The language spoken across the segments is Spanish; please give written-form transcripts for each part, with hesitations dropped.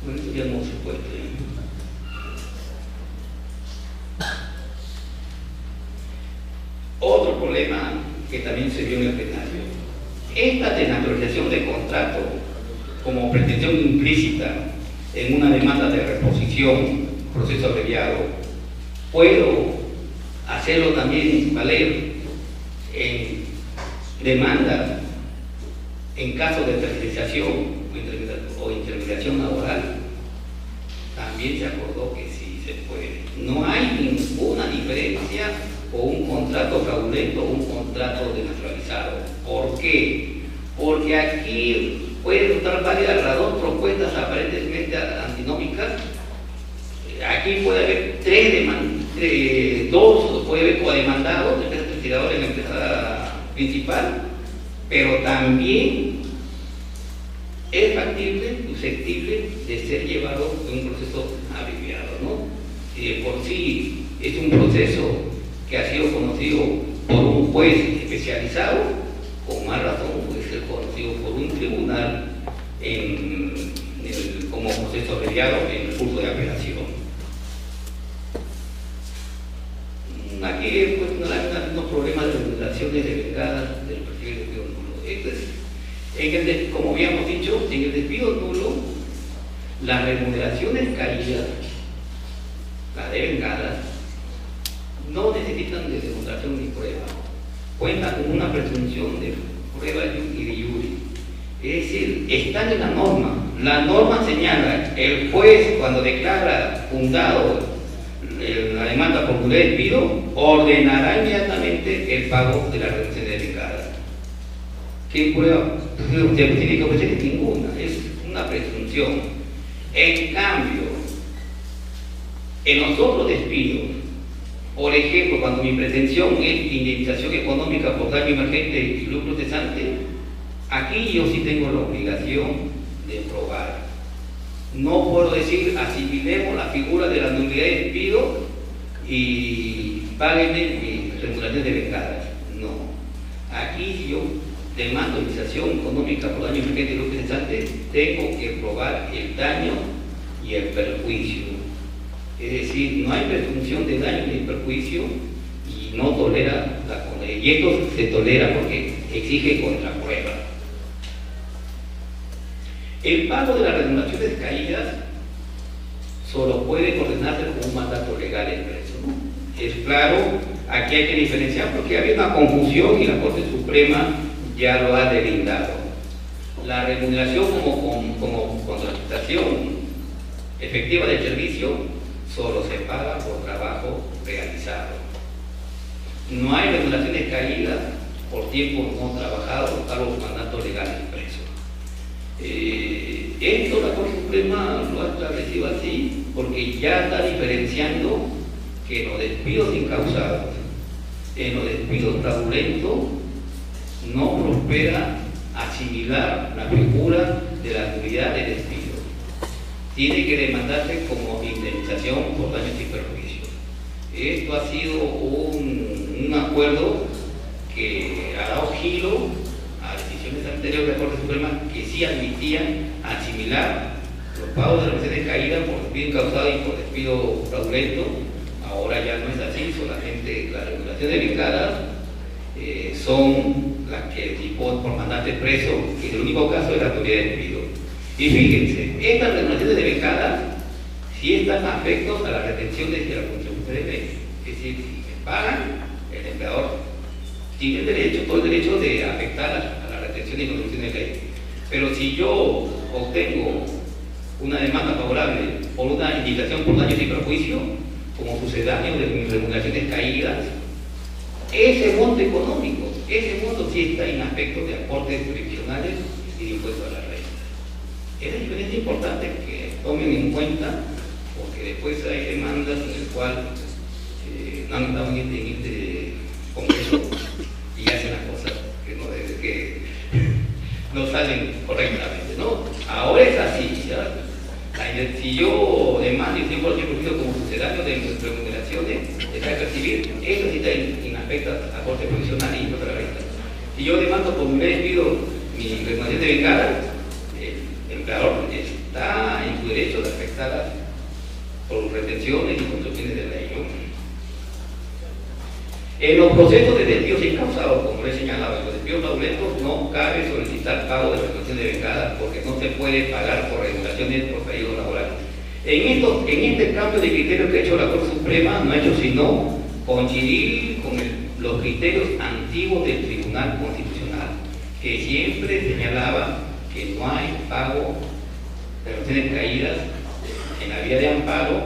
Bueno, eso ya no se puede. Otro problema que también se vio en el plenario: esta desnaturalización de contrato como pretensión implícita en una demanda de reposición, proceso abreviado, puedo hacerlo también valer en demanda en caso de tercerización o intermediación laboral. También se acordó que sí se puede. No hay ninguna diferencia con un contrato fraudulento o un contrato desnaturalizado. ¿Por qué? Porque aquí pueden resultar válidas las dos propuestas aparentemente antinómicas. Aquí puede haber dos puede haber codemandados, empresa tiradora y la empresa principal, pero también es factible, susceptible de ser llevado en un proceso abreviado, ¿no? Si de por sí es un proceso que ha sido conocido por un juez especializado, con más razón puede ser conocido por un tribunal como proceso abreviado en el curso de apelación. Aquí pues, no hay unos problemas de remuneraciones devengadas del perfil de despido nulo. Como habíamos dicho, en el despido nulo, las remuneraciones caídas, las devengadas, no necesitan de demostración ni prueba. Cuentan con una presunción de prueba y de iure. Es decir, están en la norma. La norma señala, el juez cuando declara fundado la demanda por nulidad de despido, ordenará inmediatamente el pago de la reducción de devengadas. ¿Qué prueba? Usted tiene que ofrecer ninguna, es una presunción. En cambio, en los otros despidos, por ejemplo, cuando mi pretensión es indemnización económica por daño emergente y lucro cesante, aquí yo sí tengo la obligación de probar. No puedo decir, asimilemos la figura de la nulidad de despido y páguenme mis remuneraciones devengadas. No. Aquí si yo demando indemnización económica por daño emergente y lucro cesante, tengo que probar el daño y el perjuicio. Es decir, no hay presunción de daño ni perjuicio y no tolera la condena. Y esto se tolera porque exige contraprueba. El pago de las remuneraciones caídas solo puede ordenarse con un mandato legal expreso, ¿no? Es claro, aquí hay que diferenciar porque había una confusión y la Corte Suprema ya lo ha delindado. La remuneración como contratación efectiva del servicio solo se paga por trabajo realizado. No hay remuneraciones caídas por tiempo no trabajado a los mandatos legales expresos. Esto la Corte Suprema lo ha establecido así porque ya está diferenciando que en los despidos incausados, en los despidos fraudulentos, no prospera asimilar la figura de la nulidad de despido. Tiene que demandarse como indemnización por daños y perjuicios. Esto ha sido un acuerdo que ha dado giro a decisiones anteriores de la Corte Suprema que sí admitían asimilar los pagos de remuneraciones caídas por despido incausado y por despido fraudulento. Ahora ya no es así, solamente las remuneraciones devengadas son las que tipo por mandato expreso, que el único caso es la nulidad de despido. Y fíjense, estas remuneraciones devengadas sí están afectos a las retenciones de la contribución de ley. Es decir, si me pagan, el empleador tiene el derecho, todo el derecho de afectar a la retención y contribución de ley. Pero si yo obtengo una demanda favorable por una indemnización por daños y perjuicio, como sucedáneo de mis remuneraciones caídas, ese monto económico, ese monto sí está en aspectos de aportes jurisdiccionales y de impuestos a la renta. Es una diferencia importante que tomen en cuenta, porque después hay demandas en las cuales no han estado en este congreso y hacen las cosas que no salen correctamente, ¿no? Ahora es así, ¿ya? Si yo demando y tengo cualquier perjuicio como sucedáneo de mis remuneraciones, deja de percibir, eso sí está en aspectos a aporte provisional y impuesto a la renta. Si yo demando por mi despido mi remuneración devengada, el empleador está su derecho de afectadas por retenciones y construcciones de ley, ¿no? En los procesos de despidos incausados, como les señalaba, en los despidos fraudulentos no cabe solicitar pago de retención de becada porque no se puede pagar por regulaciones por periodo laboral. En este cambio de criterio que ha hecho la Corte Suprema, no ha hecho sino coincidir con los criterios antiguos del Tribunal Constitucional, que siempre señalaba que no hay pago de retenciones caídas en la vía de amparo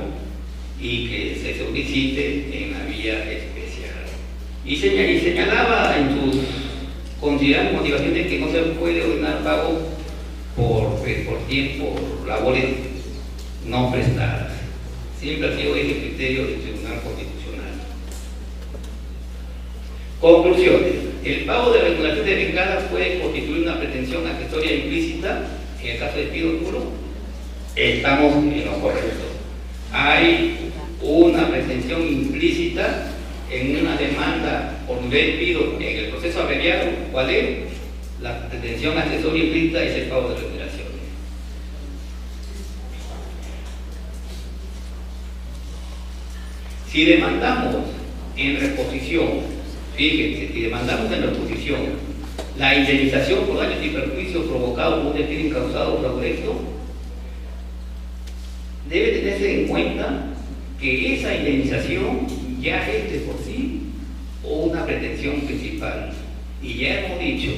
y que se solicite en la vía especial. Y señalaba en sus consideradas motivaciones que no se puede ordenar pago por tiempo, por labores no prestadas. Siempre ha sido ese criterio del Tribunal Constitucional. Conclusiones. El pago de regulación de becada puede constituir una pretensión accesoria implícita en el caso de despido nulo. Estamos en lo correcto. Hay una pretensión implícita en una demanda por un despido en el proceso abreviado. ¿Cuál es? La pretensión accesoria implícita es el pago de remuneraciones. Si demandamos en reposición, fíjense, si demandamos en reposición la indemnización por daños y perjuicios provocados por un despido incausado fraudulento, debe tenerse en cuenta que esa indemnización ya es de por sí una pretensión principal. Y ya hemos dicho,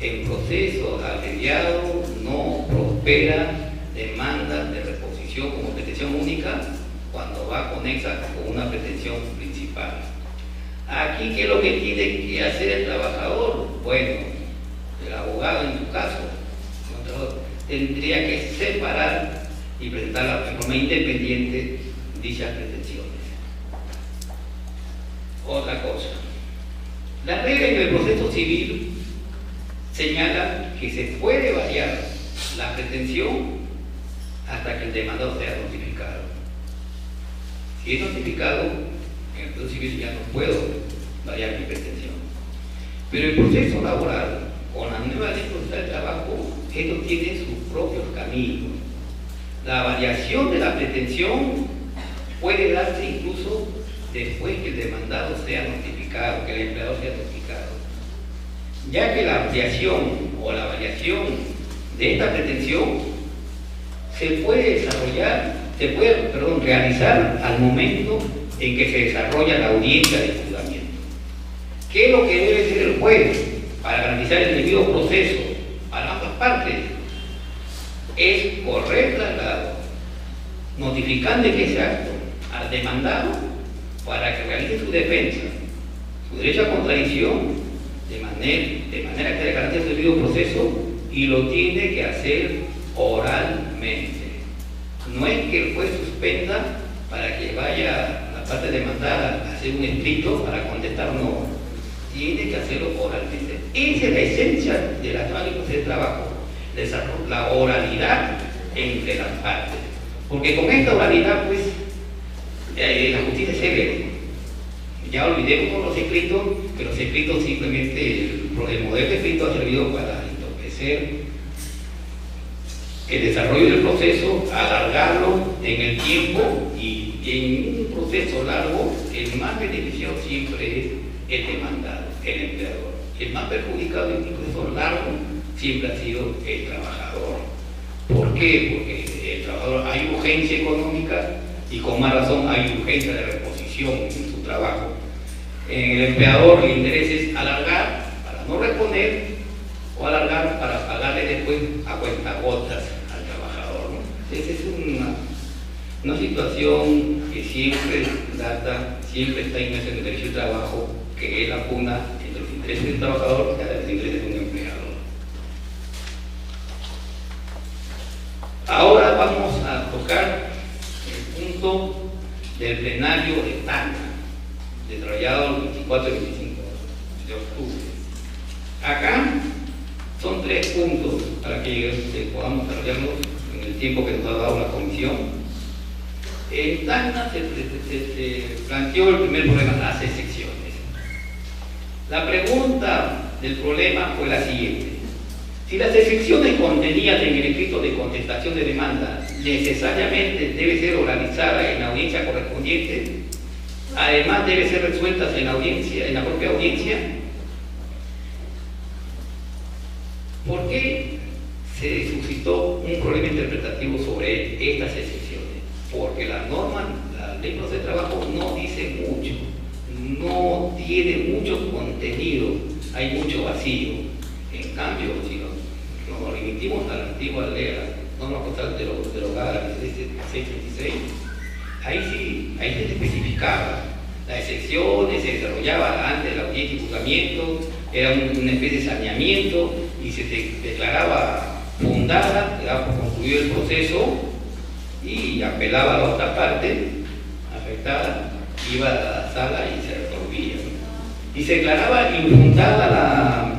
en proceso abreviado no prospera demanda de reposición como pretensión única cuando va conexa con una pretensión principal. Aquí, ¿qué es lo que tiene que hacer el trabajador? Bueno, el abogado en su caso tendría que separar y presentar de forma independiente dichas pretensiones. Otra cosa, la regla en el proceso civil señala que se puede variar la pretensión hasta que el demandado sea notificado. Si es notificado, en el proceso civil ya no puedo variar mi pretensión. Pero el proceso laboral, con la nueva ley procesal del trabajo, esto tiene sus propios caminos. La variación de la pretensión puede darse incluso después que el demandado sea notificado, que el empleador sea notificado, ya que la ampliación o la variación de esta pretensión se puede realizar al momento en que se desarrolla la audiencia de juzgamiento. ¿Qué es lo que debe hacer el juez para garantizar el debido proceso a ambas partes? Es correr traslado, notificando ese acto al demandado para que realice su defensa, su derecho a contradicción, de manera que le garantice su debido proceso, y lo tiene que hacer oralmente. No es que el juez suspenda para que vaya la parte demandada a hacer un escrito para contestar, no. Tiene que hacerlo oralmente. Esa es la esencia de la proceso de trabajo, la oralidad entre las partes. Porque con esta oralidad, pues, la justicia es severa. Ya olvidemos los escritos, que los escritos simplemente, el modelo de escrito ha servido para entorpecer el desarrollo del proceso, alargarlo en el tiempo, y en un proceso largo, el más beneficiado siempre es el demandado, el empleador. El más perjudicado en un proceso largo siempre ha sido el trabajador. ¿Por qué? Porque el trabajador, hay urgencia económica y con más razón hay urgencia de reposición en su trabajo. En el empleador el interés es alargar para no reponer o alargar para pagarle después a cuentagotas al trabajador, ¿no? Esa es una situación que siempre está inmersa en el derecho de trabajo, que es la pugna entre los intereses del trabajador y los intereses de un empleador. Ahora vamos a tocar el punto del plenario de Tacna, desarrollado el 24 y 25 de octubre. Acá son 3 puntos para que podamos desarrollarlos en el tiempo que nos ha dado la comisión. En Tacna se planteó el primer problema, las excepciones. La pregunta del problema fue la siguiente: Si las excepciones contenidas en el escrito de contestación de demanda necesariamente debe ser oralizada en la audiencia correspondiente, además debe ser resueltas en la audiencia, en la propia audiencia, ¿por qué se suscitó un problema interpretativo sobre estas excepciones? Porque la norma, la ley de trabajo no dice mucho, no tiene mucho contenido, hay mucho vacío. En cambio, si nos remitimos a la antigua ley, norma postal derogada, 636, ahí se especificaba. Las excepciones se desarrollaba antes de la audiencia y juzgamiento, era una especie de saneamiento y se declaraba fundada, daba por concluido el proceso y apelaba a la otra parte afectada, iba a la sala y se resolvía. Y se declaraba infundada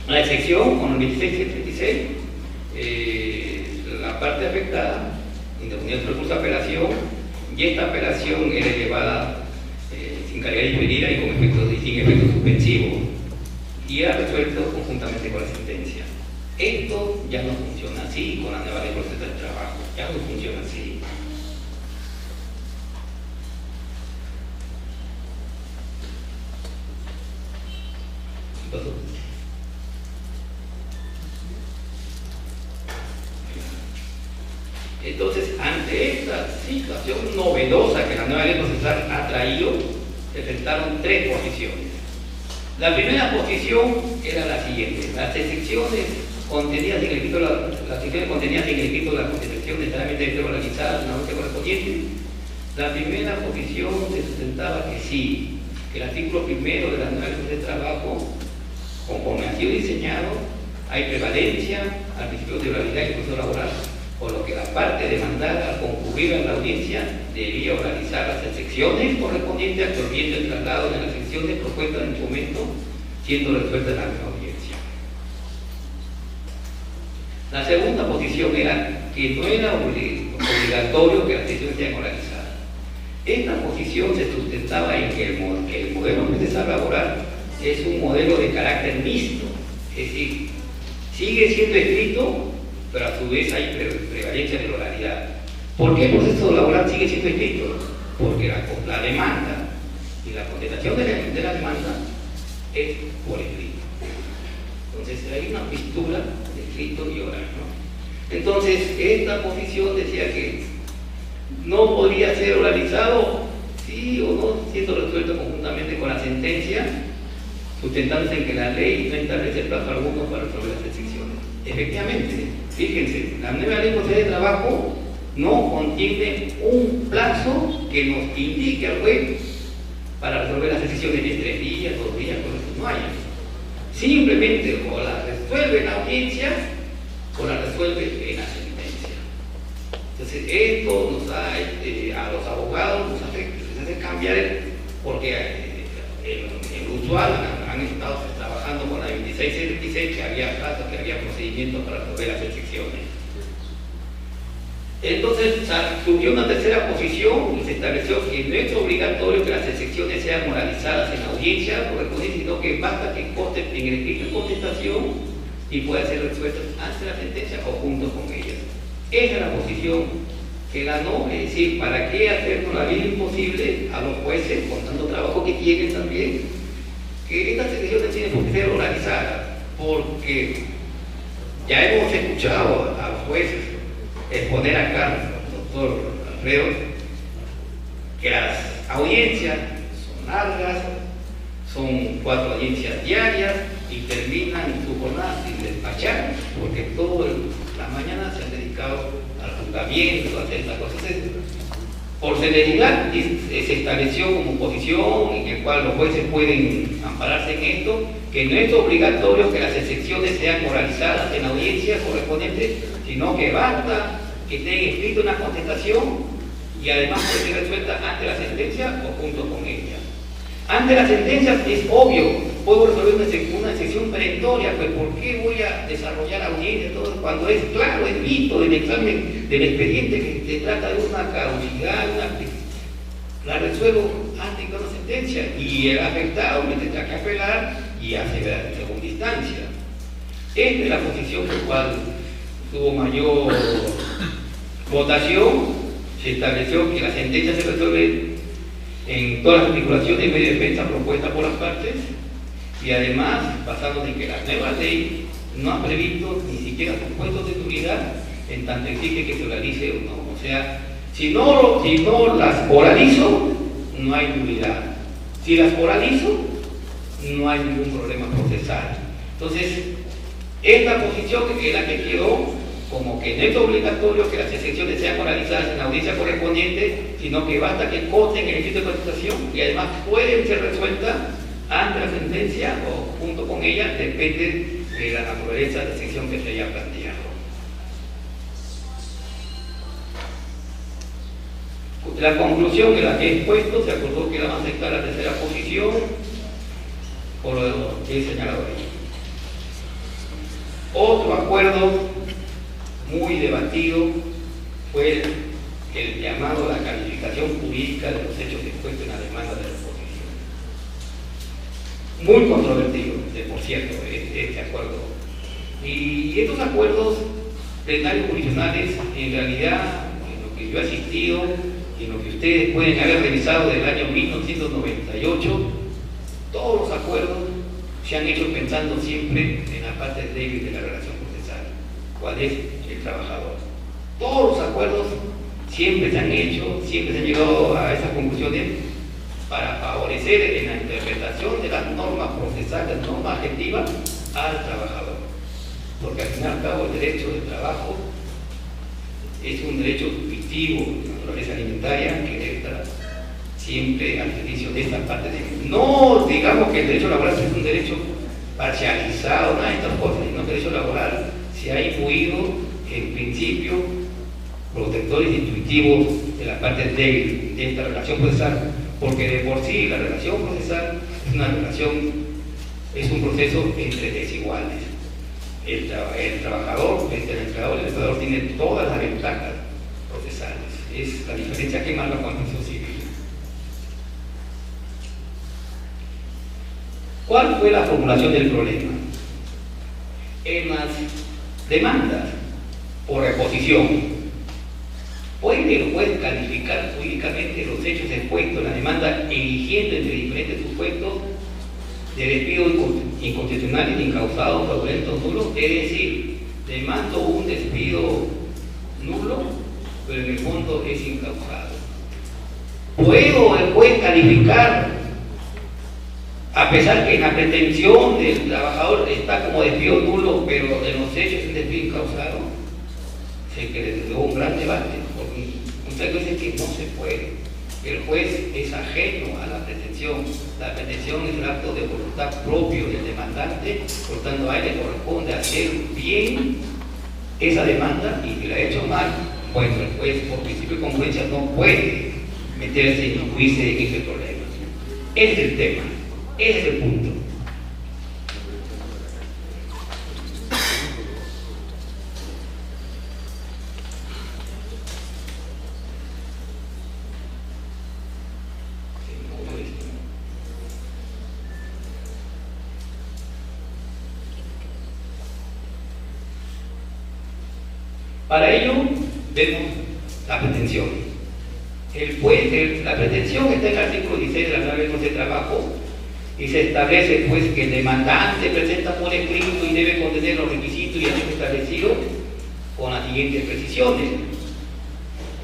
la excepción con el 2636, la parte afectada interponía su recurso de apelación y esta apelación era elevada sin calidad diferida y sin efecto suspensivo y era resuelto conjuntamente con la sentencia. Esto ya no funciona así con la nueva ley procesal del trabajo, ya no funciona así. ¿Qué pasó? Entonces, ante esta situación novedosa que la nueva ley procesal ha traído, se enfrentaron tres posiciones. La primera posición era la siguiente: las excepciones contenidas en el escrito, las excepciones contenidas en el escrito de la Constitución necesariamente deben ser organizadas en la audiencia correspondiente. La primera posición se sustentaba que sí, que el artículo primero de la nueva ley de trabajo, conforme ha sido diseñado, hay prevalencia al principio de oralidad y proceso laboral, por lo que la parte demandada al concurrir a la audiencia debía oralizar las excepciones correspondientes absorbiendo el traslado de las excepciones propuestas en el momento, siendo resueltas en la misma audiencia. La segunda posición era que no era obligatorio que las excepciones sean oralizadas. Esta posición se sustentaba en que el modelo procesal laboral es un modelo de carácter mixto, es decir, sigue siendo escrito, pero a su vez hay prevalencia de la oralidad. ¿Por qué el proceso laboral sigue siendo escrito? Porque la demanda y la contestación de la demanda es por escrito. Entonces hay una mixtura de escrito y oral, ¿no? Entonces esta posición decía que no podría ser oralizado, sí o no, siendo resuelto conjuntamente con la sentencia, sustentándose en que la ley no establece plazo alguno para resolver las excepciones. Efectivamente, fíjense, la nueva ley de trabajo no contiene un plazo que nos indique al juez para resolver las excepciones de 3 días, 2 días, no hay. Simplemente o la resuelve en la audiencia o la resuelve en la sentencia. Entonces esto nos da, a los abogados nos hace cambiar, porque el usual han estado trabajando con la 2676, que había plazos, que había procedimientos para resolver las excepciones. Entonces surgió una tercera posición y se estableció que no es obligatorio que las excepciones sean moralizadas en la audiencia correspondiente, sino que basta que conste en el escrito de contestación y puedan ser resueltas antes de la sentencia o junto con ellas. Esa es la posición que ganó, es decir, ¿para qué hacernos la vida imposible a los jueces, con tanto trabajo que tienen también, que estas excepciones tienen por qué ser oralizadas? Porque ya hemos escuchado a los jueces exponer acá, doctor Alfredo, que las audiencias son largas, son 4 audiencias diarias y terminan su jornada sin despachar, porque toda la mañana se han dedicado al juzgamiento, a hacer estas cosas. Por celeridad se estableció como posición en el cual los jueces pueden ampararse en esto, que no es obligatorio que las excepciones sean oralizadas en la audiencia correspondiente, sino que basta que estén escrito una contestación y además puede ser resuelta ante la sentencia o junto con ella. Ante la sentencia es obvio, puedo resolver una excepción perentoria, pues ¿por qué voy a desarrollar audiencia todo cuando es claro, es visto del examen del expediente que se trata de una caducidad, la resuelvo antes de una sentencia y el afectado me tendrá que apelar y aseverar en segunda instancia. Esta es la posición por la cual tuvo mayor votación. Se estableció que la sentencia se resuelve en todas las articulaciones y medio de defensa propuestas por las partes, y además basándonos en que la nueva ley no ha previsto ni siquiera supuestos de nulidad en tanto exige que se oralice o no. O sea, si no las oralizo, no hay nulidad. Si las oralizo, no hay ningún problema procesal. Entonces, esta posición es la que quedó como que no es obligatorio que las excepciones sean oralizadas en la audiencia correspondiente, sino que basta que consten en el escrito de contestación y además pueden ser resueltas ante la sentencia o junto con ella, depende de la naturaleza de excepción que se haya planteado. La conclusión en la que he expuesto, se acordó que vamos a aceptar la tercera posición por lo que he señalado ahí. Otro acuerdo muy debatido fue el llamado a la calificación jurídica de los hechos expuestos en la demanda de la oposición. Muy controvertido, por cierto, este acuerdo. Y estos acuerdos plenarios jurisdiccionales, en realidad, en lo que yo he asistido y en lo que ustedes pueden haber revisado del año 1998, todos los acuerdos se han hecho pensando siempre en la parte débil de la relación procesal, cuál es el trabajador. Todos los acuerdos siempre se han hecho, siempre se han llegado a esas conclusiones para favorecer en la interpretación de las normas procesales, las normas objetivas al trabajador. Porque al fin y al cabo el derecho del trabajo es un derecho subjetivo de naturaleza alimentaria que debe estar siempre al servicio de esta parte de... No digamos que el derecho laboral es un derecho parcializado, nada de estas cosas, sino que el derecho laboral se ha incluido en principios protectores intuitivos de la parte débil de esta relación procesal, porque de por sí la relación procesal es una relación, es un proceso entre desiguales. El trabajador frente al empleador, el empleador tiene todas las ventajas procesales. Es la diferencia que marca la Constitución Civil. ¿Cuál fue la formulación del problema? En las demandas por reposición, ¿puede el juez calificar jurídicamente los hechos expuestos en la demanda eligiendo entre diferentes supuestos de despido inconstitucional, incausado, fraudulento, nulo? Es decir, demando un despido nulo, pero en el fondo es incausado. ¿Puede el juez calificar, a pesar que en la pretensión del trabajador está como despido nulo, pero en los hechos es un despido incausado? Se creó un gran debate, porque muchas veces que no se puede. El juez es ajeno a la pretensión. La pretensión es un acto de voluntad propio del demandante, por tanto a él le corresponde hacer bien esa demanda, y si la ha hecho mal, bueno, el juez por principio de congruencia no puede meterse y incluirse en ese problema. Ese es el tema, ese es el punto. Para ello, vemos la pretensión. La pretensión está en el artículo 16 de la Ley de Trabajo y se establece pues que el demandante presenta por escrito y debe contener los requisitos y hechos establecidos con las siguientes precisiones: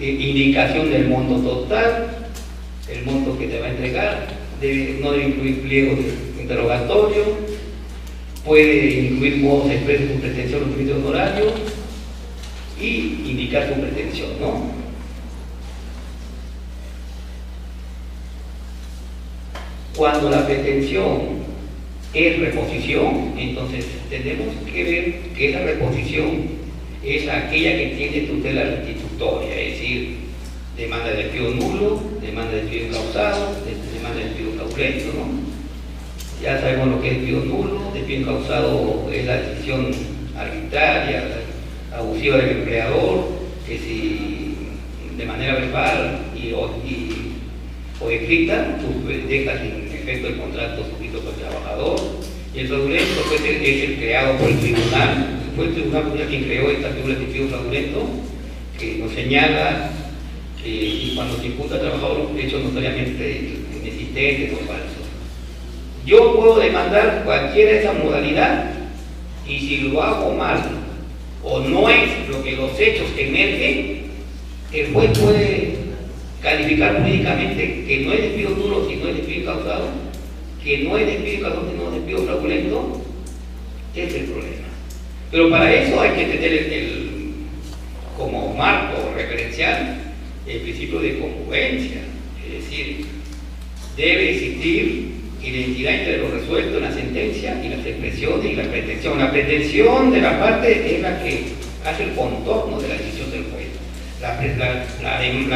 indicación del monto total, el monto que te va a entregar, no debe incluir pliegos de interrogatorio, puede incluir modos expresos con pretensión o límites honorarios, y indicar su pretensión, ¿no? Cuando la pretensión es reposición, entonces tenemos que ver que la reposición es aquella que tiene tutela restitutoria, es decir, demanda de despido nulo, demanda de despido incausado, demanda de despido fraudulento, ¿no? Ya sabemos lo que es despido nulo. Despido incausado es la decisión arbitraria, abusiva del empleador, que si de manera verbal o escrita deja sin efecto el contrato suscrito por el trabajador, Y el fraudulento pues, es el creado por el tribunal. Fue el tribunal quien creó esta figura de testigo fraudulento, que nos señala y cuando se imputa al trabajador hechos notoriamente inexistentes o falsos. Yo puedo demandar cualquiera de esa modalidad, y si lo hago mal o no es lo que los hechos emergen, el juez puede calificar jurídicamente que no es despido nulo si no es despido causado, que no es despido causado si no es despido fraudulento. Ese es el problema. Pero para eso hay que tener como marco referencial el principio de congruencia, es decir, debe existir identidad entre lo resuelto en la sentencia y las expresiones y la pretensión. La pretensión de la parte es la que hace el contorno de la decisión del juez. La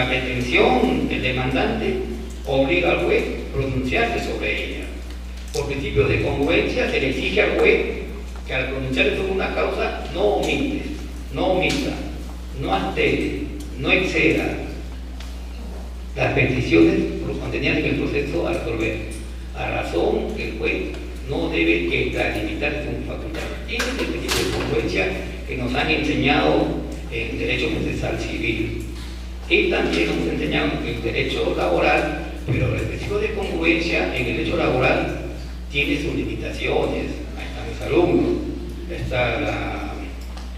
pretensión del demandante obliga al juez a pronunciarse sobre ella. Por principio de congruencia se le exige al juez que al pronunciarse sobre una causa no omita, no altere, no exceda las peticiones contenidas en el proceso a resolver, a razón que el juez no debe extralimitar su facultad. Ese es el principio de congruencia que nos han enseñado en derecho procesal civil. Y también nos enseñado en derecho laboral, pero el principio de congruencia en el derecho laboral tiene sus limitaciones. Ahí están mis alumnos, está la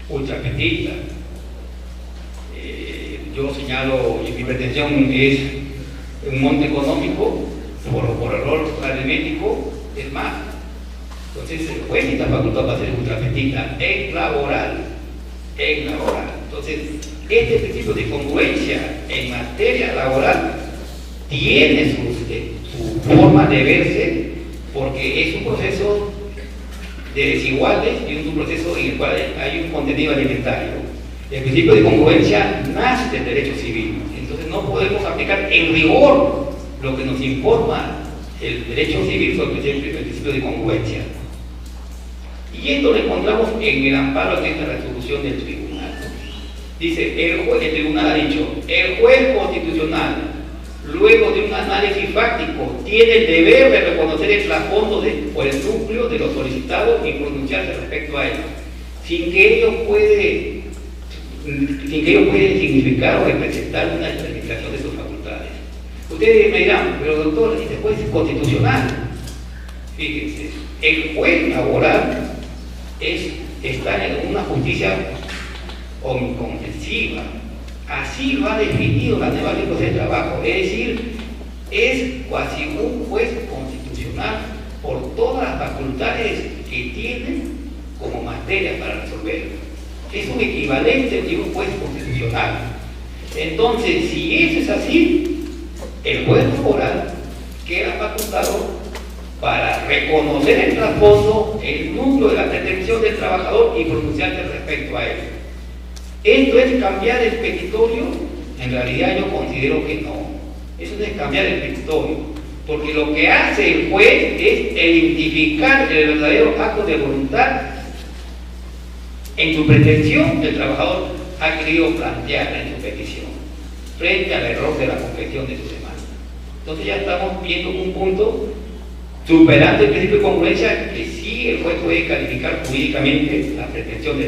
ultra petita. Yo señalo, y mi pretensión es un monto económico por error aritmético, es más. Entonces el juez necesita facultad para hacer ultra petita en laboral. Entonces, este principio de congruencia en materia laboral tiene su forma de verse, porque es un proceso de desiguales y un proceso en el cual hay un contenido alimentario. El principio de congruencia nace del derecho civil, entonces no podemos aplicar en rigor lo que nos informa el derecho civil sobre el principio de congruencia. Y esto lo encontramos en el amparo de esta resolución del tribunal. Dice, el tribunal ha dicho, el juez constitucional, luego de un análisis fáctico, tiene el deber de reconocer el trasfondo o el núcleo de lo solicitado y pronunciarse respecto a ello, sin que ello puede significar o representar una determinación de sus facultades. Ustedes me dirán, pero doctor, este juez es constitucional. Fíjense, el juez laboral está en una justicia omnicomprensiva. Así lo ha definido la nueva ley de trabajo, es decir, es casi un juez constitucional por todas las facultades que tiene como materia para resolver. Es un equivalente de un juez constitucional. Entonces, si eso es así, el juez laboral queda facultado para reconocer el trasfondo, el núcleo de la pretensión del trabajador y pronunciarse respecto a él. ¿Esto es cambiar el petitorio? En realidad yo considero que no. Eso no es cambiar el petitorio, porque lo que hace el juez es identificar el verdadero acto de voluntad en su pretensión que el trabajador ha querido plantear en su petición, frente al error de la confección de su demanda. Entonces ya estamos viendo un punto superando el principio de congruencia, que sí el juez puede calificar jurídicamente la pretensión de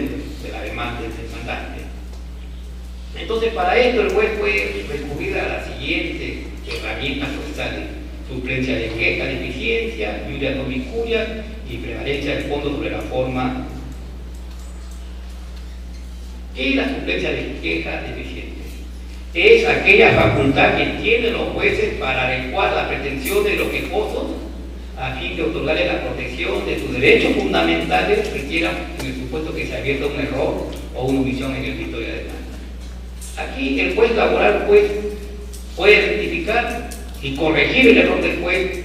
la demanda del demandante. Entonces, para esto el juez puede recurrir a las siguientes herramientas procesales: suplencia de queja, deficiencia, iuria domicuria y prevalencia del fondo sobre la forma. ¿Qué es la suplencia de queja deficiente? Es aquella facultad que tienen los jueces para adecuar la pretensión de los quejosos a fin de otorgarle la protección de sus derechos fundamentales que requieran en el supuesto que se abierta un error o una omisión en el criterio de demanda. Aquí el juez laboral puede rectificar y corregir el error del juez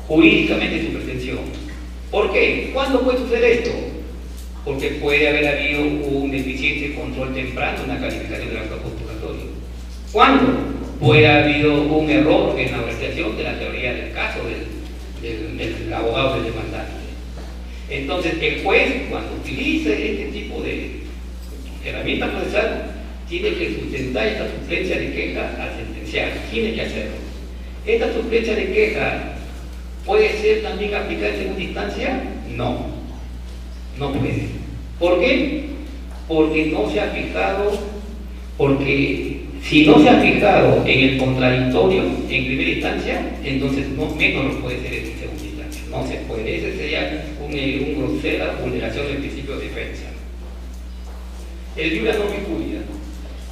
jurídicamente su pretensión. ¿Por qué? ¿Cuándo puede suceder esto? Porque puede haber habido un deficiente control temprano en la calificación del acto postulatorio. ¿Cuándo? Puede haber habido un error en la apreciación de la teoría del caso del abogado del demandante. Entonces, el juez, cuando utilice este tipo de herramienta procesal, tiene que sustentar esta suplencia de queja al sentenciar. Tiene que hacerlo. Esta suplencia de queja puede ser también aplicada en segunda instancia. No, no puede. ¿Por qué? Porque no se ha fijado, porque si no se ha fijado en el contradictorio en primera instancia, entonces menos lo puede ser en segunda instancia. No se puede. Ese sería una grosera vulneración del principio de defensa. El libre no vincula.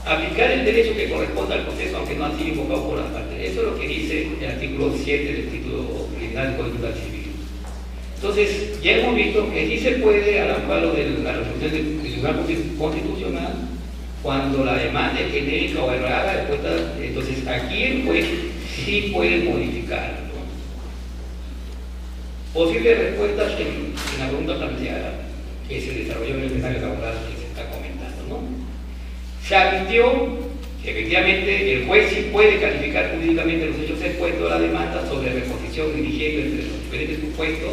Aplicar el derecho que corresponde al proceso, aunque no ha sido invocado por las partes. Eso es lo que dice el artículo 7 del título original del Código Civil. Entonces, ya hemos visto que sí se puede, al amparo de la resolución del Tribunal Constitucional, cuando la demanda es genérica o errada, entonces aquí el juez sí puede modificarlo. Posibles respuestas en la pregunta planteada, que se desarrolló en el escenario laboral que se está comentando, ¿no? Se admitió que efectivamente el juez sí puede calificar jurídicamente los hechos expuestos a la demanda sobre reposición dirigiendo entre los diferentes supuestos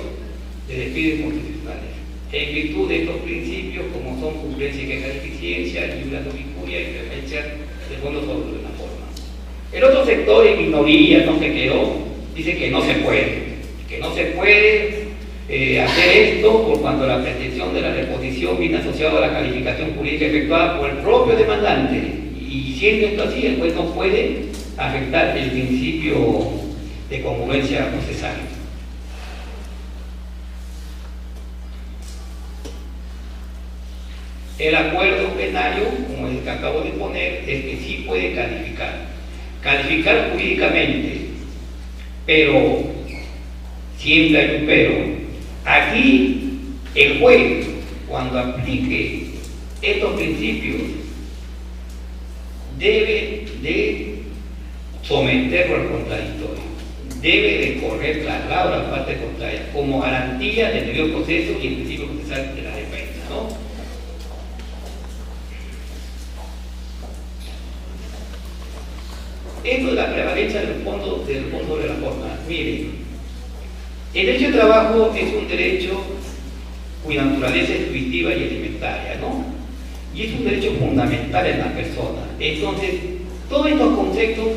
de despidos constitucionales, en virtud de estos principios como son cumplència y queja de eficiencia, libre no vicuria y preferencia del fondo sobre la forma. El otro sector, en minoría, no se quedó, dice que no se puede hacer esto por cuanto la pretensión de la reposición viene asociada a la calificación jurídica efectuada por el propio demandante, y siendo esto así, el juez no puede afectar el principio de congruencia procesal. El acuerdo plenario, como el que acabo de poner, es que sí puede calificar jurídicamente, pero siempre hay un pero. Aquí el juez, cuando aplique estos principios, debe de someterlo al contradictorio, debe de correr traslado a la parte contraria como garantía del debido proceso y el principio procesal de la defensa, ¿no? Esto es la prevalencia del fondo de la forma. Miren, el derecho de trabajo es un derecho cuya naturaleza es intuitiva y alimentaria, ¿no? Y es un derecho fundamental en la persona. Entonces, todos estos conceptos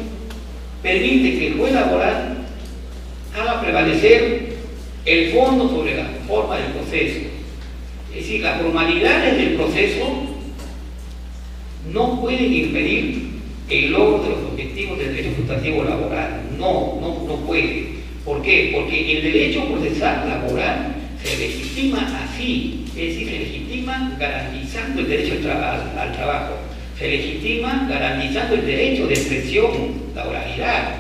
permiten que el juez laboral haga prevalecer el fondo sobre la forma del proceso. Es decir, las formalidades del proceso no pueden impedir el logro de los objetivos del derecho sustantivo laboral. No puede. ¿Por qué? Porque el derecho procesal laboral se legitima así, es decir, se legitima garantizando el derecho al trabajo, se legitima garantizando el derecho de expresión, la oralidad,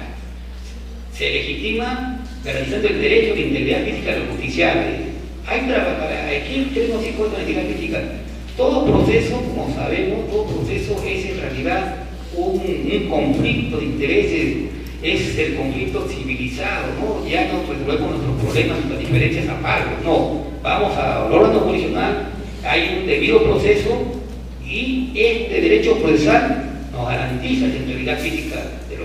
se legitima garantizando el derecho de integridad física de los justiciables. Aquí tenemos en cuenta la integridad física. Todo proceso, como sabemos, todo proceso es en realidad un conflicto de intereses, es el conflicto civilizado, ¿no? Ya no resolvemos nuestros problemas, nuestras diferencias a palos, no. Vamos al órgano jurisdiccional, hay un debido proceso y este derecho procesal nos garantiza la integridad física de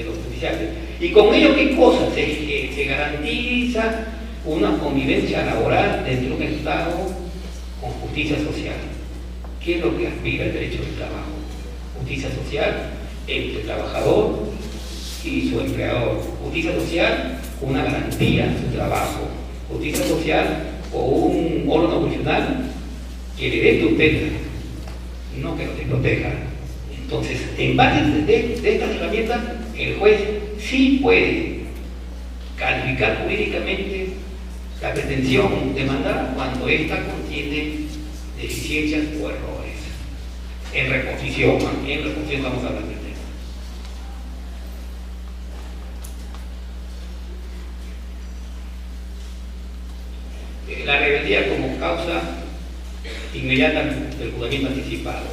los justiciables. Y con ello, ¿qué cosa? Se garantiza una convivencia laboral dentro de un Estado con justicia social. ¿Qué es lo que aspira el derecho del trabajo? Justicia social entre el trabajador y su empleador. Justicia social con una garantía en su trabajo. Justicia social con un órgano jurisdiccional que le dé tutela, no que lo desproteja. Entonces, en base de estas herramientas, el juez sí puede calificar jurídicamente la pretensión demandada cuando ésta contiene deficiencias o errores. En reposición estamos hablando del tema. La rebeldía como causa inmediata del juzgamiento anticipado,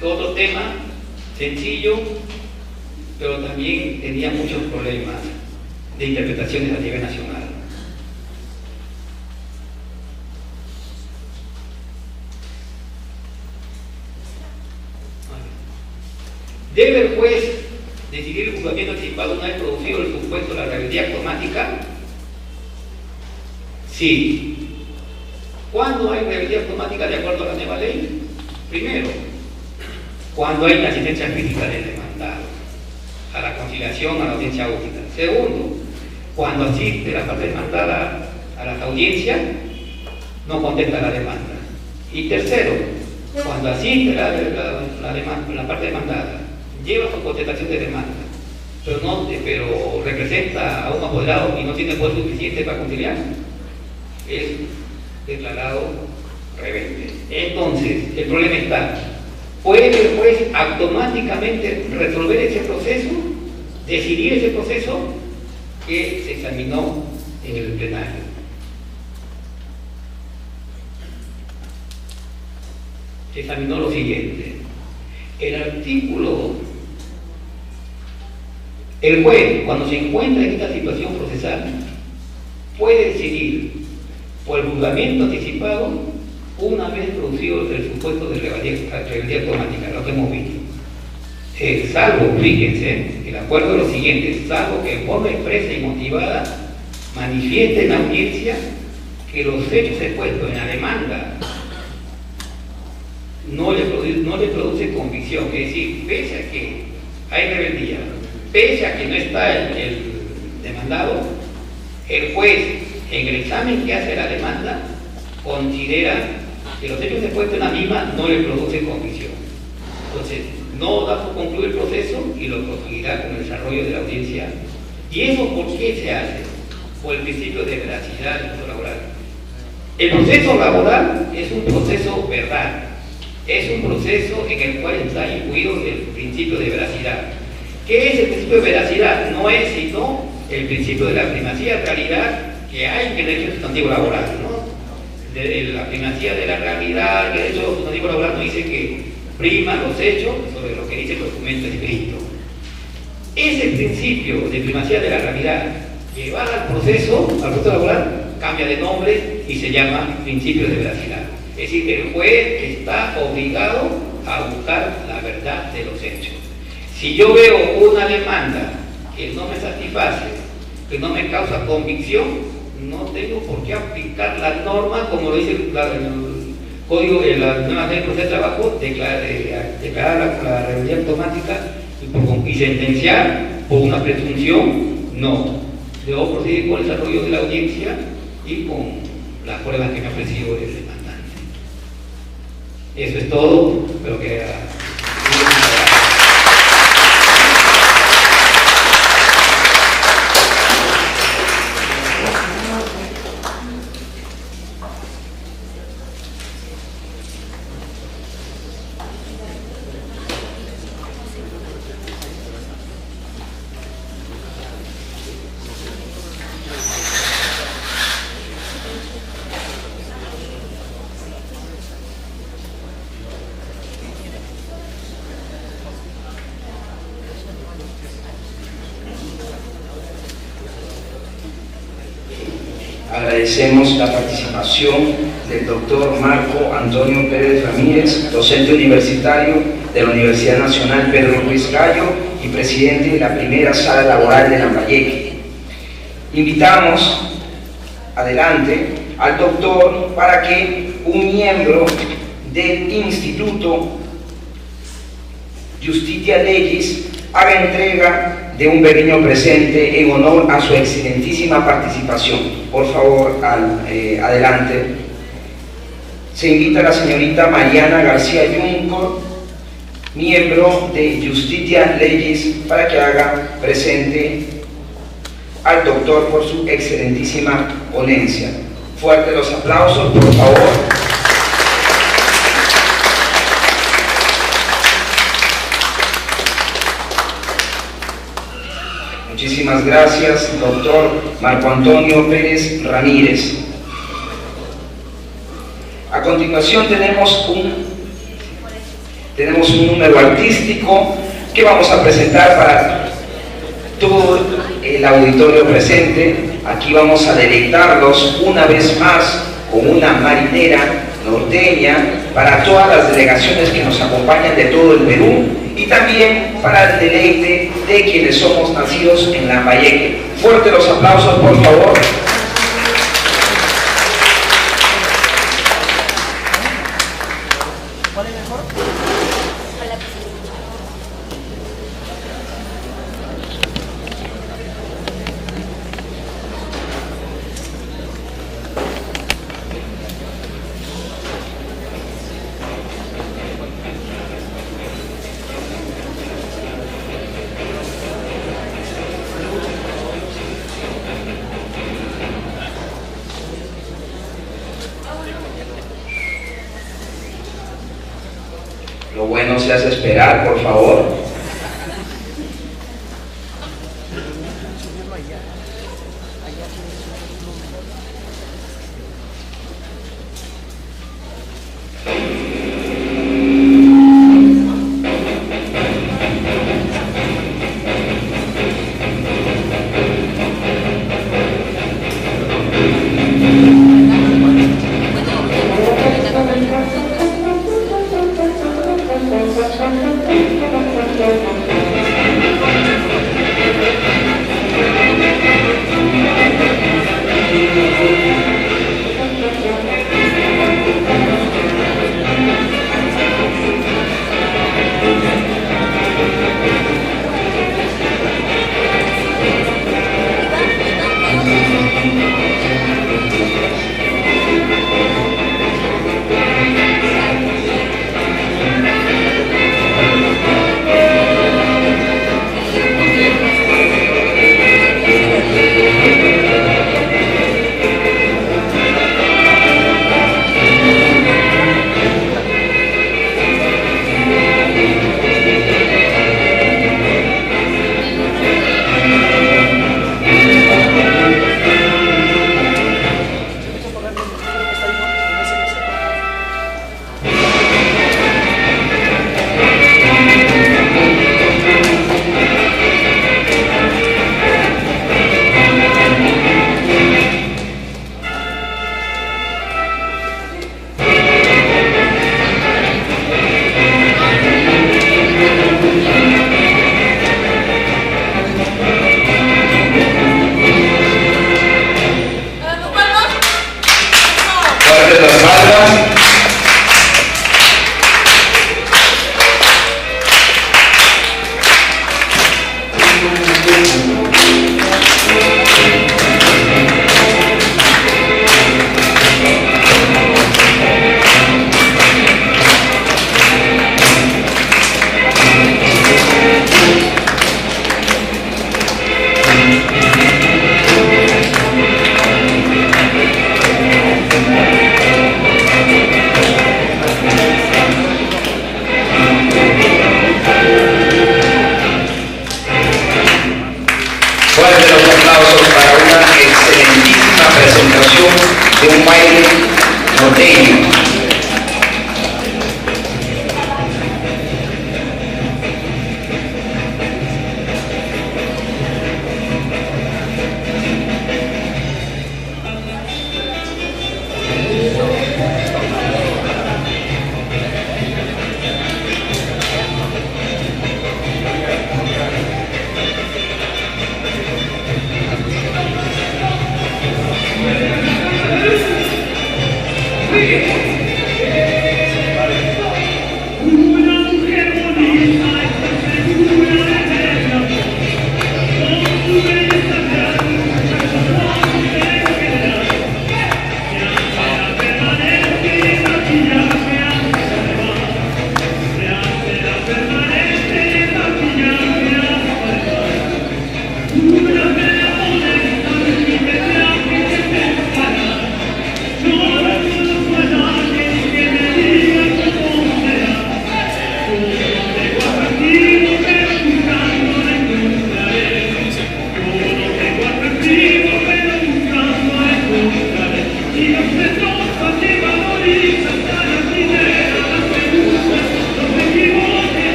¿no? Otro tema sencillo, pero también tenía muchos problemas de interpretaciones a nivel nacional. ¿Debe el juez decidir el juzgamiento anticipado una vez producido el supuesto de la rebeldía automática? Sí. ¿Cuándo hay rebeldía automática de acuerdo a la nueva ley? Primero, cuando hay una asistencia física del demandado a la conciliación, a la audiencia única. Segundo, cuando asiste la parte demandada a las audiencias no contesta la demanda. Y tercero, cuando asiste la parte demandada, lleva su contestación de demanda, pero representa a un apoderado y no tiene poder suficiente para conciliar, es declarado rebelde. Entonces, el problema está, ¿puede el juez automáticamente resolver ese proceso, decidir ese proceso que se examinó en el plenario? Se examinó lo siguiente: el juez, cuando se encuentra en esta situación procesal, puede decidir por el juzgamiento anticipado una vez producido el supuesto de rebeldía automática, lo que hemos visto. Salvo, fíjense, el acuerdo es lo siguiente: salvo que en forma expresa y motivada manifieste en la audiencia que los hechos expuestos en la demanda no le produce convicción, es decir, pese a que hay rebeldía, pese a que no está el demandado, el juez, en el examen que hace la demanda, considera que los hechos expuestos en la misma no le producen convicción. Entonces, no da por concluir el proceso y lo proseguirá con el desarrollo de la audiencia. ¿Y eso por qué se hace? Por el principio de veracidad del proceso laboral. El proceso laboral es un proceso verdad, es un proceso en el cual está incluido el principio de veracidad. ¿Qué es el principio de veracidad? No es sino el principio de la primacía de realidad que hay en el derecho sustantivo laboral, ¿no? La primacía de la realidad, el derecho sustantivo laboral no dice que priman los hechos sobre lo que dice el documento escrito. Ese principio de primacía de la realidad llevado al proceso laboral cambia de nombre y se llama principio de veracidad. Es decir, el juez está obligado a buscar la verdad de los hechos. Si yo veo una demanda que no me satisface, que no me causa convicción, no tengo por qué aplicar la norma, como lo dice el Código de la nueva ley de proceso de trabajo, declarar la rebeldía automática y sentenciar por una presunción. No, debo proceder con el desarrollo de la audiencia y con las pruebas que me ha ofrecido el demandante. Eso es todo, espero que agradecemos la participación del doctor Marco Antonio Pérez Ramírez, docente universitario de la Universidad Nacional Pedro Ruiz Gallo y presidente de la primera sala laboral de Lambayeque. Invitamos adelante al doctor para que un miembro del Instituto Justitia Legis haga entrega de un pequeño presente en honor a su excelentísima participación. Por favor, adelante. Se invita a la señorita Mariana García Junco, miembro de Justitia Legis, para que haga presente al doctor por su excelentísima ponencia. Fuertes los aplausos, por favor. Muchísimas gracias, doctor Marco Antonio Pérez Ramírez. A continuación tenemos un número artístico que vamos a presentar para todo el auditorio presente. Aquí vamos a deleitarlos una vez más con una marinera norteña para todas las delegaciones que nos acompañan de todo el Perú y también para el deleite de quienes somos nacidos en Lambayeque. Fuertes los aplausos, por favor. ¿Cuál es mejor? bueno se hace esperar, por favor. De un baile norteño.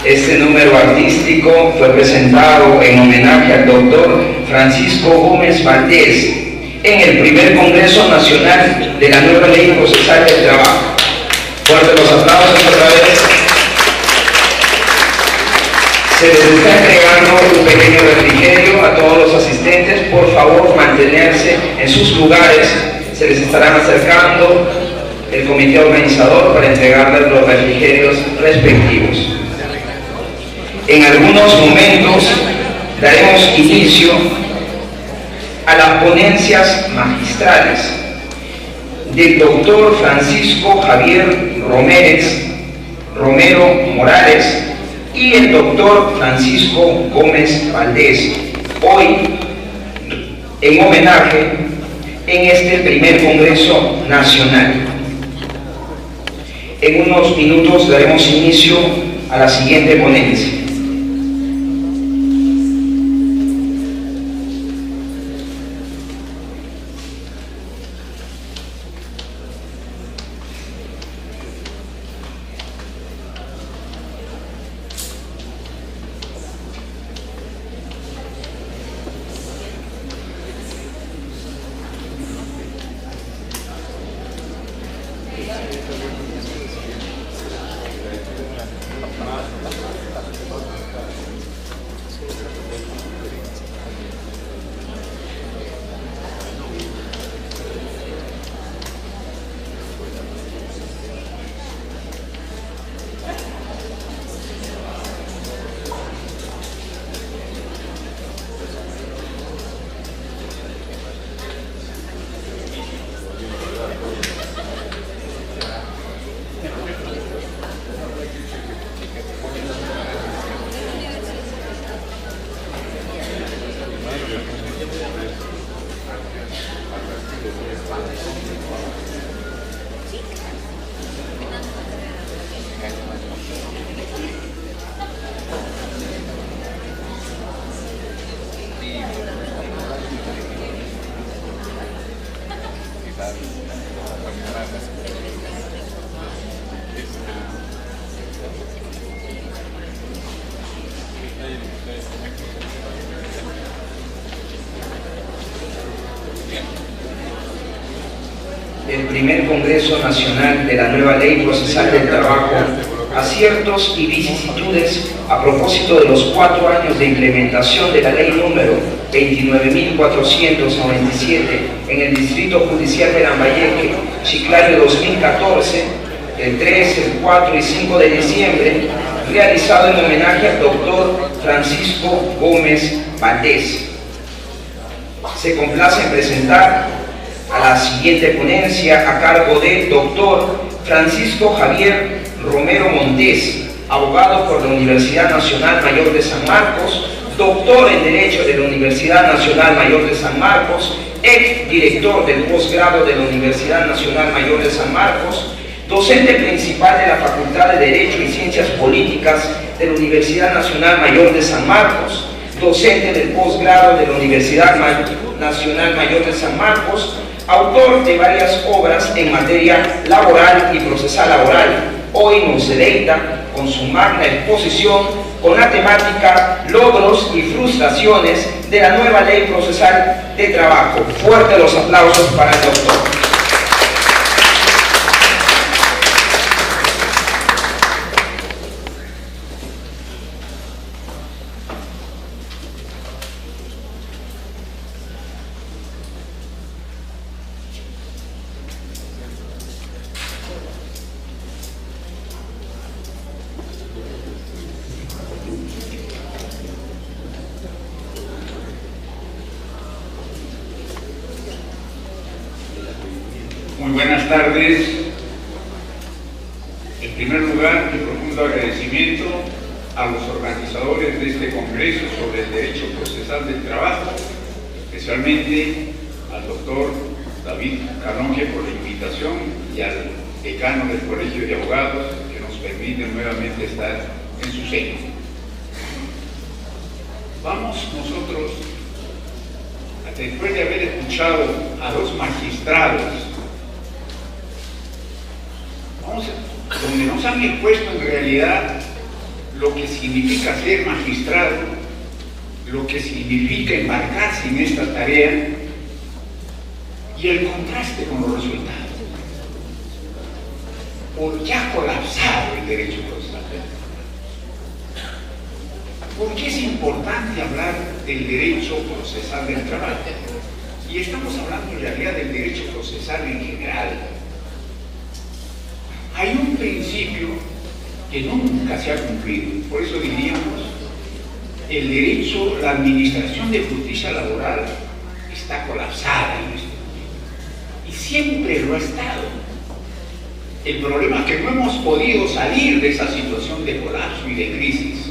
Este número artístico fue presentado en homenaje al doctor Francisco Gómez Valdés en el primer Congreso Nacional de la Nueva Ley Procesal del Trabajo. Fuerte los aplausos otra vez. Se les está entregando un pequeño refrigerio a todos los asistentes. Por favor, mantenerse en sus lugares. Se les estarán acercando el comité organizador para entregarles los refrigerios respectivos. En algunos momentos daremos inicio a las ponencias magistrales del doctor Francisco Javier Romero Morales y el doctor Francisco Gómez Valdés, hoy en homenaje en este primer Congreso Nacional. En unos minutos daremos inicio a la siguiente ponencia. El primer Congreso Nacional de la nueva Ley Procesal del Trabajo, aciertos y vicisitudes a propósito de los 4 años de implementación de la Ley número 29.497 en el Distrito Judicial de Lambayeque, Chiclayo 2014, el 3, el 4 y 5 de diciembre, realizado en homenaje al doctor Francisco Gómez Valdés. Se complace en presentar a la siguiente ponencia a cargo del doctor Francisco Javier Romero Montes, abogado por la Universidad Nacional Mayor de San Marcos, doctor en Derecho de la Universidad Nacional Mayor de San Marcos, ex director del posgrado de la Universidad Nacional Mayor de San Marcos, docente principal de la Facultad de Derecho y Ciencias Políticas de la Universidad Nacional Mayor de San Marcos, docente del posgrado de la Universidad Nacional Mayor de San Marcos, autor de varias obras en materia laboral y procesal laboral. Hoy nos deleita con su magna exposición con la temática Logros y frustraciones de la nueva Ley Procesal de Trabajo. Fuertes los aplausos para el doctor. Muy buenas tardes. En primer lugar, mi profundo agradecimiento a los organizadores de este Congreso sobre el Derecho Procesal del Trabajo, especialmente al doctor David Canonge por la invitación y al decano del Colegio de Abogados que nos permite nuevamente estar en su seno. Vamos nosotros, después de haber escuchado a dos magistrados, donde nos han expuesto en realidad lo que significa ser magistrado, lo que significa embarcarse en esta tarea y el contraste con los resultados. Porque ha colapsado el derecho procesal. ¿Por qué es importante hablar del derecho procesal del trabajo? Y estamos hablando en realidad del derecho procesal en general. Hay un principio que nunca se ha cumplido, por eso diríamos, el derecho, la administración de justicia laboral está colapsada en este momento, y siempre lo ha estado. El problema es que no hemos podido salir de esa situación de colapso y de crisis.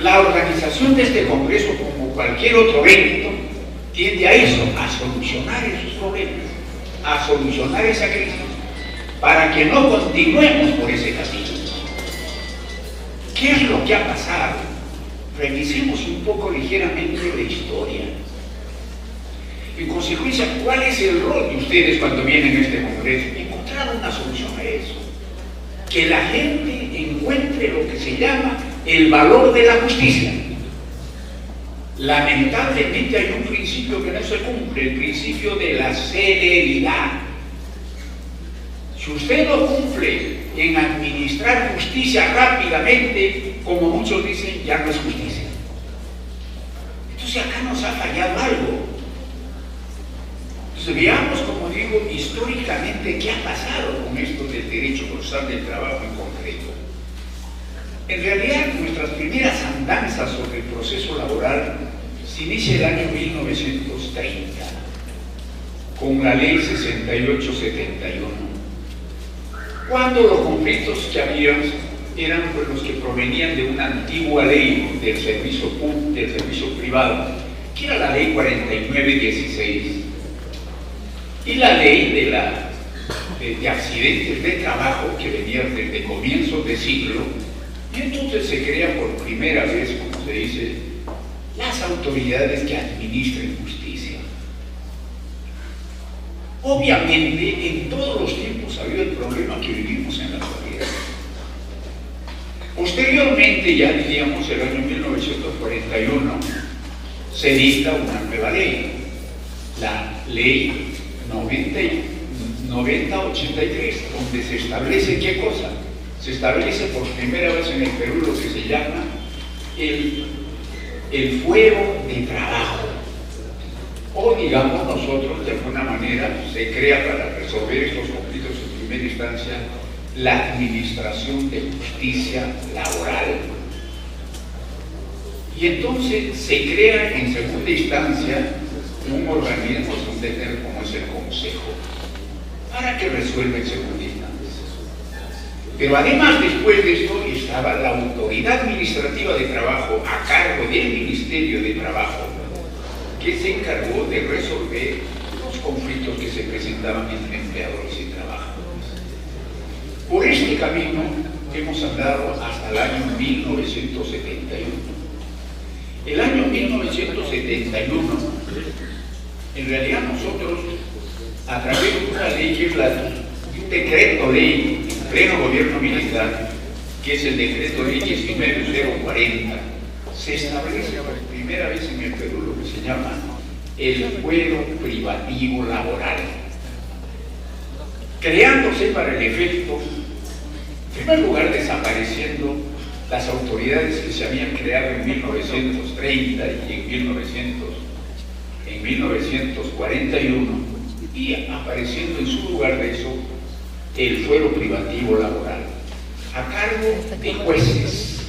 La organización de este Congreso, como cualquier otro evento, tiende a eso, a solucionar esos problemas, a solucionar esa crisis, para que no continuemos por ese camino. ¿Qué es lo que ha pasado? Revisemos un poco ligeramente la historia. En consecuencia, ¿cuál es el rol de ustedes cuando vienen a este Congreso? Encontrar una solución a eso. Que la gente encuentre lo que se llama el valor de la justicia. Lamentablemente hay un principio que no se cumple, el principio de la celeridad. Si usted no cumple en administrar justicia rápidamente, como muchos dicen, ya no es justicia. Entonces acá nos ha fallado algo. Entonces veamos, como digo, históricamente qué ha pasado con esto del derecho procesal del trabajo en concreto. En realidad, nuestras primeras andanzas sobre el proceso laboral se inicia el año 1930 con la ley 6871, cuando los conflictos que había eran pues los que provenían de una antigua ley del servicio privado, que era la ley 4916, y la ley de accidentes de trabajo, que venía desde comienzos de siglo. Y entonces se crea por primera vez, como se dice, las autoridades que administren justicia. Obviamente, en todos los tiempos ha habido el problema que vivimos en la actualidad. Posteriormente, ya diríamos el año 1941, se dicta una nueva ley, la ley 9083, donde se establece ¿qué cosa? Se establece por primera vez en el Perú lo que se llama el fuero de trabajo, o digamos nosotros de alguna manera se crea para resolver estos conflictos en primera instancia la Administración de Justicia Laboral, y entonces se crea en segunda instancia un organismo como es el Consejo, para que resuelva en segunda instancia. Pero además, después de esto, estaba la Autoridad Administrativa de Trabajo a cargo del Ministerio de Trabajo, que se encargó de resolver los conflictos que se presentaban entre empleadores y trabajadores. Por este camino hemos andado hasta el año 1971. El año 1971, en realidad nosotros, a través de una ley que es un decreto ley en pleno gobierno militar, que es el decreto ley 19040, se establece por primera vez en el Perú lo que se llama el fuero privativo laboral, creándose para el efecto, en primer lugar, desapareciendo las autoridades que se habían creado en 1930 y en 1941, y apareciendo en su lugar de eso el fuero privativo laboral, a cargo de jueces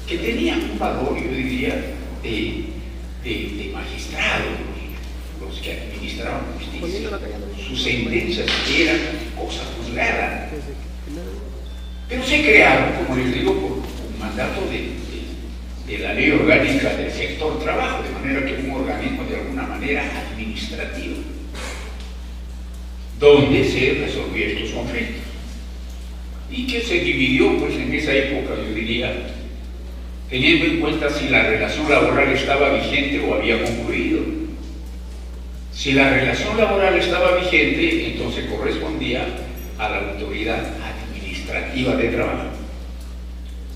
que tenían un valor, yo diría, de magistrados, los que administraban justicia. Sus sentencias eran cosa juzgada, pero se crearon, como les digo, por un mandato de la ley orgánica del sector trabajo, de manera que un organismo de alguna manera administrativo, donde se resolvían estos conflictos, y que se dividió pues en esa época, yo diría, teniendo en cuenta si la relación laboral estaba vigente o había concluido. Si la relación laboral estaba vigente, entonces correspondía a la autoridad administrativa de trabajo,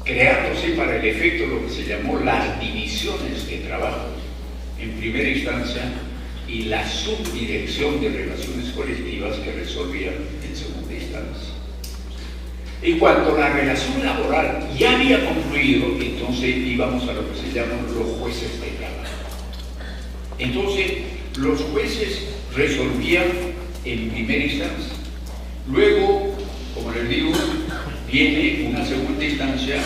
creándose para el efecto lo que se llamó las divisiones de trabajo en primera instancia y la subdirección de relaciones colectivas que resolvían en segunda instancia. Y cuando la relación laboral ya había concluido, entonces íbamos a lo que se llaman los jueces de trabajo. Entonces, los jueces resolvían en primera instancia. Luego, como les digo, viene una segunda instancia,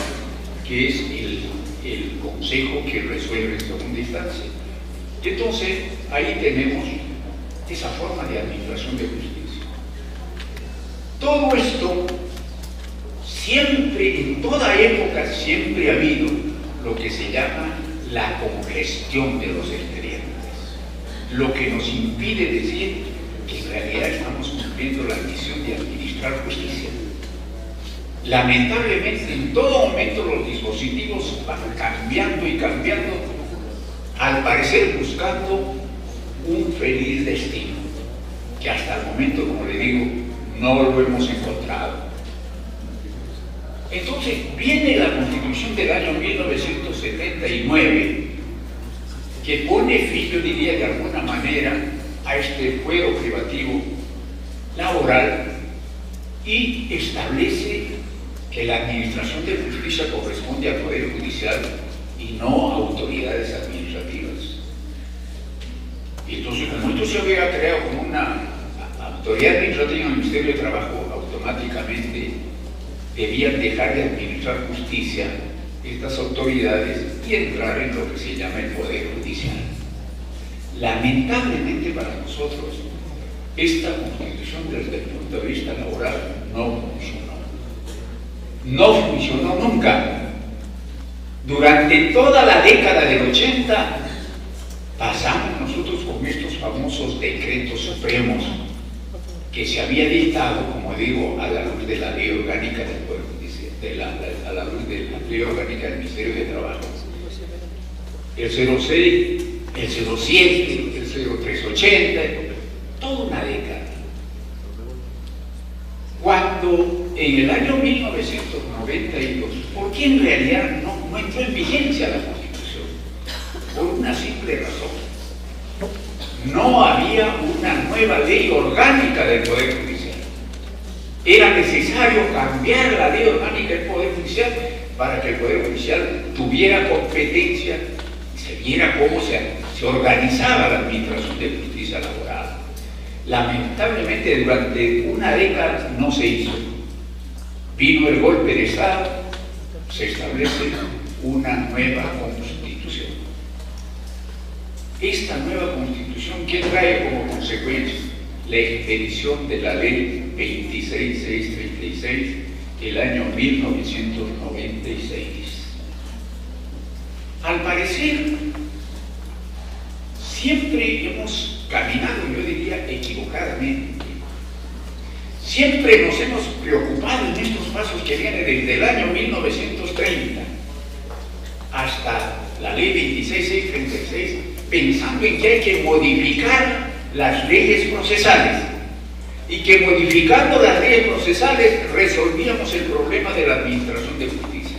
que es el consejo que resuelve en segunda instancia. Entonces, ahí tenemos esa forma de administración de justicia. Todo esto, siempre, en toda época, siempre ha habido lo que se llama la congestión de los expedientes, lo que nos impide decir que en realidad estamos cumpliendo la misión de administrar justicia. Lamentablemente, en todo momento los dispositivos van cambiando y cambiando, al parecer buscando un feliz destino, que hasta el momento, como le digo, no lo hemos encontrado. Entonces viene la Constitución del año 1979, que pone fin, yo diría de alguna manera, a este fuero privativo laboral y establece que la administración de justicia corresponde al Poder Judicial y no a autoridades administrativas. Y entonces, como esto se había creado como una autoridad administrativa en el Ministerio de Trabajo, automáticamente debían dejar de administrar justicia estas autoridades y entrar en lo que se llama el Poder Judicial. Lamentablemente para nosotros, esta Constitución desde el punto de vista laboral no funcionó. No funcionó nunca. Durante toda la década del 80 pasamos nosotros con estos famosos decretos supremos que se había dictado, como digo, a la luz de la Ley Orgánica del Poder Judicial, a la luz de la Ley Orgánica del Ministerio de Trabajo. El 06, el 07, el 0380, toda una década. Cuando en el año 1992, ¿por qué en realidad no entró en vigencia la Constitución? Por una simple razón. No había una nueva ley orgánica del Poder Judicial. Era necesario cambiar la ley orgánica del Poder Judicial para que el Poder Judicial tuviera competencia y se viera cómo se organizaba la administración de justicia laboral. Lamentablemente durante una década no se hizo. Vino el golpe de Estado, se establece una nueva Constitución. Esta nueva Constitución, ¿qué trae como consecuencia? La expedición de la Ley 26636 del año 1996. Al parecer, siempre hemos caminado, yo diría, equivocadamente. Siempre nos hemos preocupado en estos pasos que vienen desde el año 1930 hasta la Ley 26636, pensando en que hay que modificar las leyes procesales y que modificando las leyes procesales resolvíamos el problema de la administración de justicia,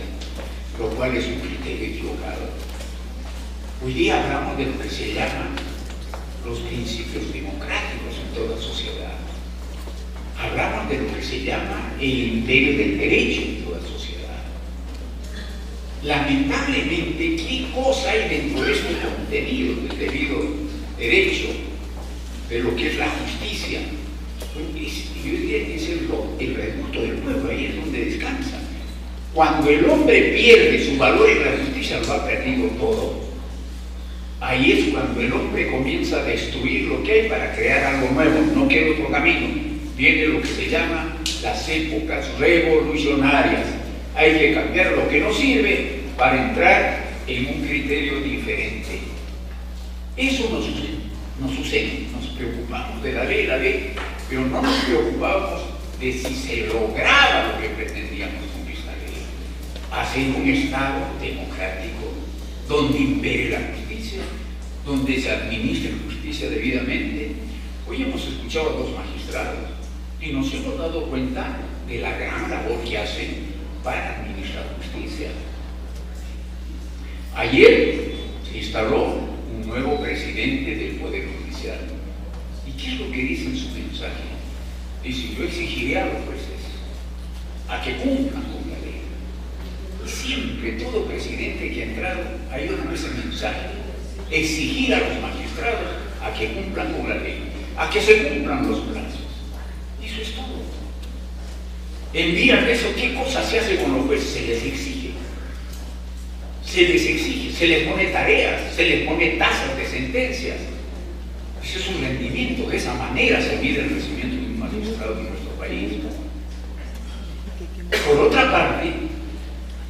lo cual es un criterio equivocado. Hoy día hablamos de lo que se llaman los principios democráticos en toda sociedad. Hablamos de lo que se llama el imperio del derecho en toda sociedad. Lamentablemente, ¿qué cosa hay dentro de este contenido del debido derecho, de lo que es la justicia? Yo diría que es el reducto del pueblo, ahí es donde descansa. Cuando el hombre pierde su valor en la justicia, lo ha perdido todo. Ahí es cuando el hombre comienza a destruir lo que hay para crear algo nuevo, no queda otro camino. Viene lo que se llama las épocas revolucionarias. Hay que cambiar lo que no sirve para entrar en un criterio diferente. Eso nos sucede. Nos preocupamos de la ley, pero no nos preocupamos de si se lograba lo que pretendíamos con esta ley. Hacer un Estado democrático donde impere la justicia, donde se administre justicia debidamente. Hoy hemos escuchado a dos magistrados y nos hemos dado cuenta de la gran labor que hacen para administrar justicia. Ayer se instaló un nuevo presidente del Poder Judicial. ¿Y qué es lo que dice en su mensaje? Dice: yo exigiré a los jueces a que cumplan con la ley. Y siempre todo presidente que ha entrado ha ido con ese mensaje: exigir a los magistrados a que cumplan con la ley, a que se cumplan los plazos. Eso es todo. En vías de eso, ¿qué cosa se hace con los jueces? Se les exige. Se les exige, se les pone tareas, se les pone tasas de sentencias. Ese es un rendimiento, de esa manera se mide el rendimiento de un magistrado en nuestro país. Por otra parte,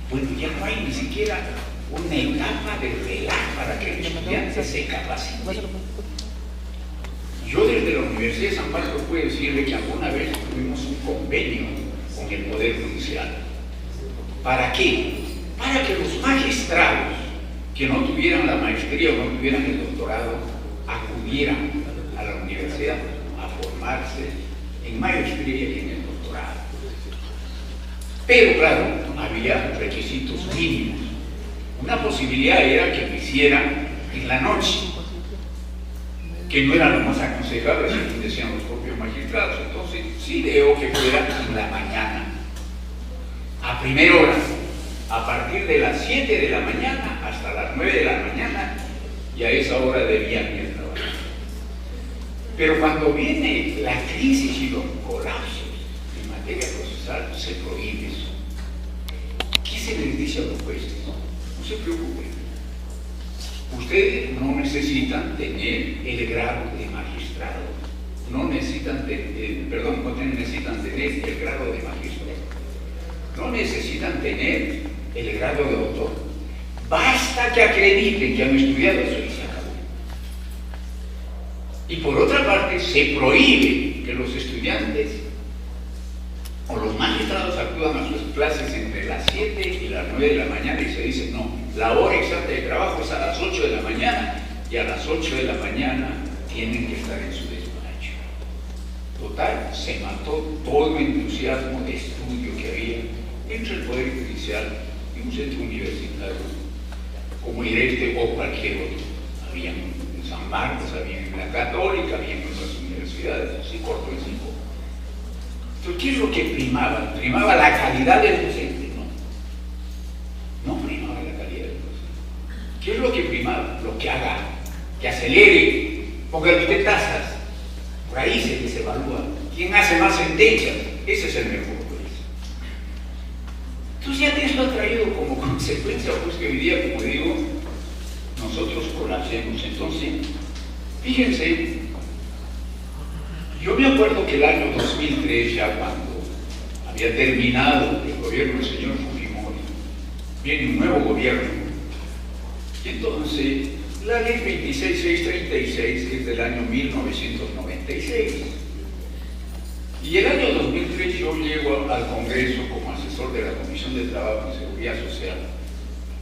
bueno, ya no hay ni siquiera una etapa de relajo para que el estudiante se capacite. Yo desde la Universidad de San Marcos puedo decirle que alguna vez tuvimos un convenio con el Poder Judicial. ¿Para qué? Para que los magistrados que no tuvieran la maestría o no tuvieran el doctorado acudieran a la universidad a formarse en maestría y en el doctorado. Pero claro, había requisitos mínimos. Una posibilidad era que lo hicieran en la noche, que no era lo más aconsejable, según decían los propios magistrados. Entonces sí veo que fuera en la mañana, a primera hora, a partir de las 7 de la mañana hasta las 9 de la mañana, y a esa hora debían ir a trabajar. Pero cuando viene la crisis y los colapsos en materia procesal, se prohíbe eso. ¿Qué se les dice a los jueces? No se preocupen. Ustedes no necesitan tener el grado de magistrado, no necesitan tener el grado de magistrado, no necesitan tener el grado de doctor. Basta que acrediten que han estudiado eso y se acabó. Y por otra parte, se prohíbe que los estudiantes o los magistrados acudan a sus clases entre las 7 y las 9 de la mañana y se dice: no, la hora exacta de trabajo es a las 8 de la mañana y a las 8 de la mañana tienen que estar en su despacho. Total, se mató todo el entusiasmo de estudio que había entre el Poder Judicial y un centro universitario como IRESTE o cualquier otro. Había en San Marcos, había en la Católica, había en otras universidades, se cortó el ciclo. Entonces, ¿qué es lo que primaba? ¿Primaba la calidad del docente? No primaba la calidad del docente. ¿Qué es lo que primaba? Lo que haga, que acelere, ponga límite tasas. Por ahí se les evalúa. ¿Quién hace más sentencias? Ese es el mejor juez. Entonces ya esto ha traído como consecuencia, pues, que hoy día, como digo, nosotros colapsemos. Entonces, fíjense, yo me acuerdo que el año 2003, ya cuando había terminado el gobierno del señor Fujimori, viene un nuevo gobierno, y entonces la ley 26636, que es del año 1996, y el año 2003 yo llego al Congreso como asesor de la Comisión de Trabajo y Seguridad Social,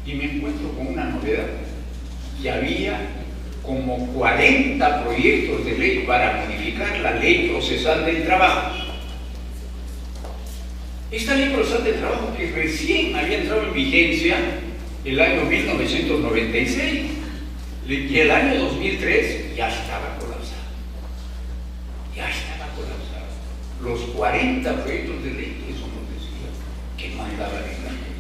y me encuentro con una novedad, que había como 40 proyectos de ley para modificar la ley procesal del trabajo. Esta ley procesal del trabajo, que recién había entrado en vigencia el año 1996, y el año 2003 ya estaba colapsado. Ya estaba colapsado. Los 40 proyectos de ley, eso nos decía, que no andaban en la ley.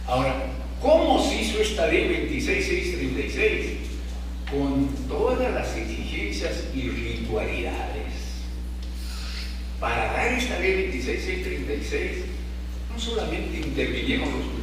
Ahora, ¿cómo se hizo esta ley 26636? Con todas las exigencias y ritualidades. Para dar esta ley 26636, no solamente intervinieron los